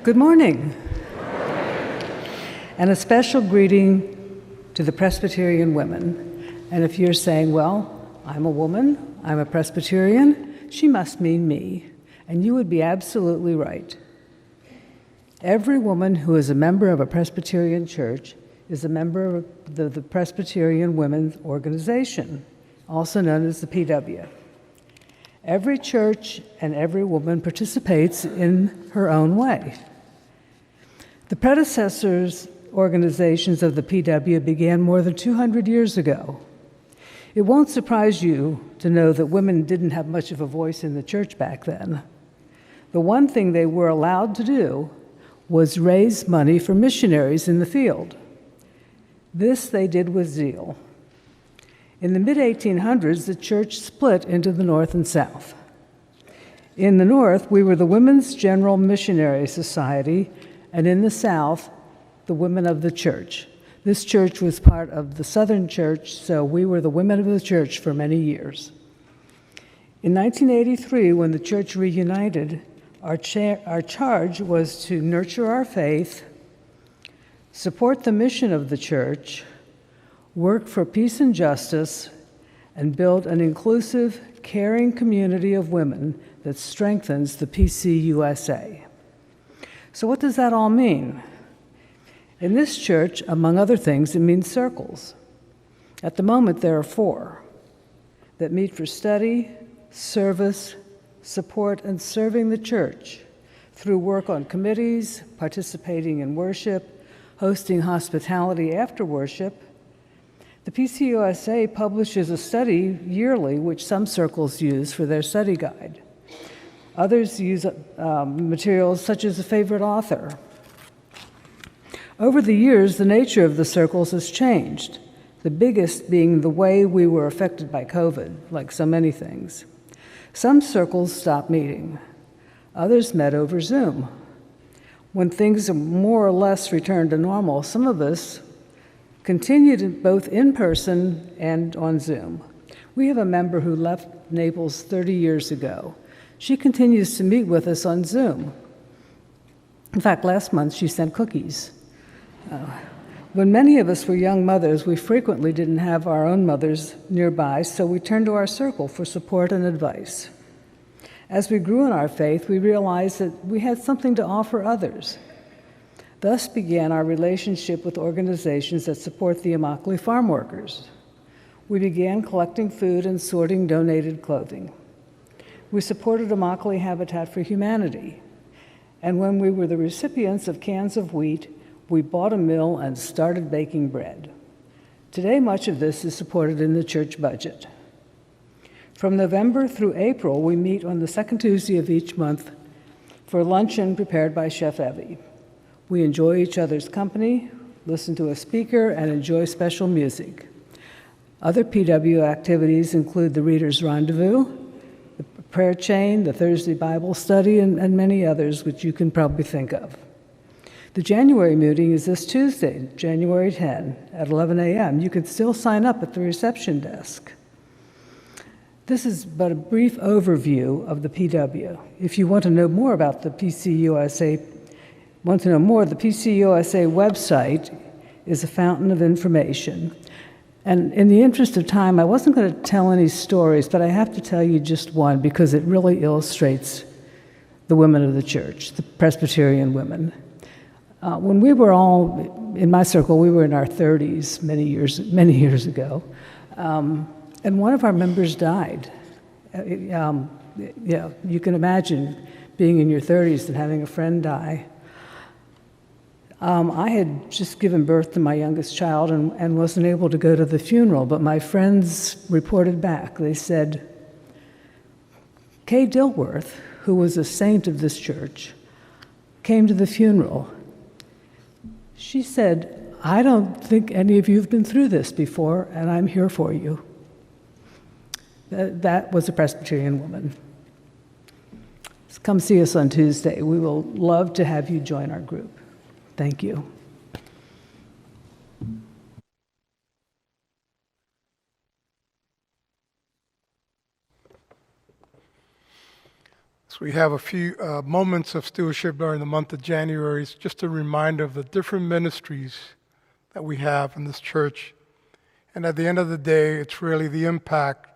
Good morning. And a special greeting to the Presbyterian women. And if you're saying, well, I'm a woman, I'm a Presbyterian, she must mean me. And you would be absolutely right. Every woman who is a member of a Presbyterian church is a member of the Presbyterian Women's Organization, also known as the PW. Every church and every woman participates in her own way. The predecessors organizations of the PW began more than 200 years ago. It won't surprise you to know that women didn't have much of a voice in the church back then. The one thing they were allowed to do was raise money for missionaries in the field. This they did with zeal. In the mid-1800s, the church split into the North and South. In the North, we were the Women's General Missionary Society, and in the South, the Women of the Church. This church was part of the Southern Church, so we were the Women of the Church for many years. In 1983, when the church reunited, our charge was to nurture our faith, support the mission of the church, work for peace and justice, and build an inclusive, caring community of women that strengthens the PCUSA. So what does that all mean? In this church, among other things, it means circles. At the moment, there are 4 that meet for study, service, support, and serving the church through work on committees, participating in worship, hosting hospitality after worship. The PCUSA publishes a study yearly, which some circles use for their study guide. Others use materials such as a favorite author. Over the years, the nature of the circles has changed, the biggest being the way we were affected by COVID, like so many things. Some circles stopped meeting. Others met over Zoom. When things more or less returned to normal, some of us continued both in person and on Zoom. We have a member who left Naples 30 years ago. She continues to meet with us on Zoom. In fact, last month she sent cookies. When many of us were young mothers, we frequently didn't have our own mothers nearby, so we turned to our circle for support and advice. As we grew in our faith, we realized that we had something to offer others. Thus began our relationship with organizations that support the Immokalee farm workers. We began collecting food and sorting donated clothing. We supported Immokalee Habitat for Humanity. And when we were the recipients of cans of wheat, we bought a mill and started baking bread. Today, much of this is supported in the church budget. From November through April, we meet on the second Tuesday of each month for luncheon prepared by Chef Evie. We enjoy each other's company, listen to a speaker, and enjoy special music. Other PW activities include the Reader's Rendezvous, the prayer chain, the Thursday Bible study, and many others which you can probably think of. The January meeting is this Tuesday, January 10, at 11 a.m. You can still sign up at the reception desk. This is but a brief overview of the PW. If you want to know more about the PCUSA, the PCUSA website is a fountain of information. And in the interest of time, I wasn't going to tell any stories, but I have to tell you just one because it really illustrates the women of the church, the Presbyterian women. When we were all, in my circle, we were in our 30s many years ago, and one of our members died. Yeah, you can imagine being in your 30s and having a friend die. I had just given birth to my youngest child and wasn't able to go to the funeral, but my friends reported back. They said, Kay Dilworth, who was a saint of this church, came to the funeral. She said, I don't think any of you have been through this before, and I'm here for you. That was a Presbyterian woman. So come see us on Tuesday. We will love to have you join our group. Thank you. So we have a few moments of stewardship during the month of January. It's just a reminder of the different ministries that we have in this church. And at the end of the day, it's really the impact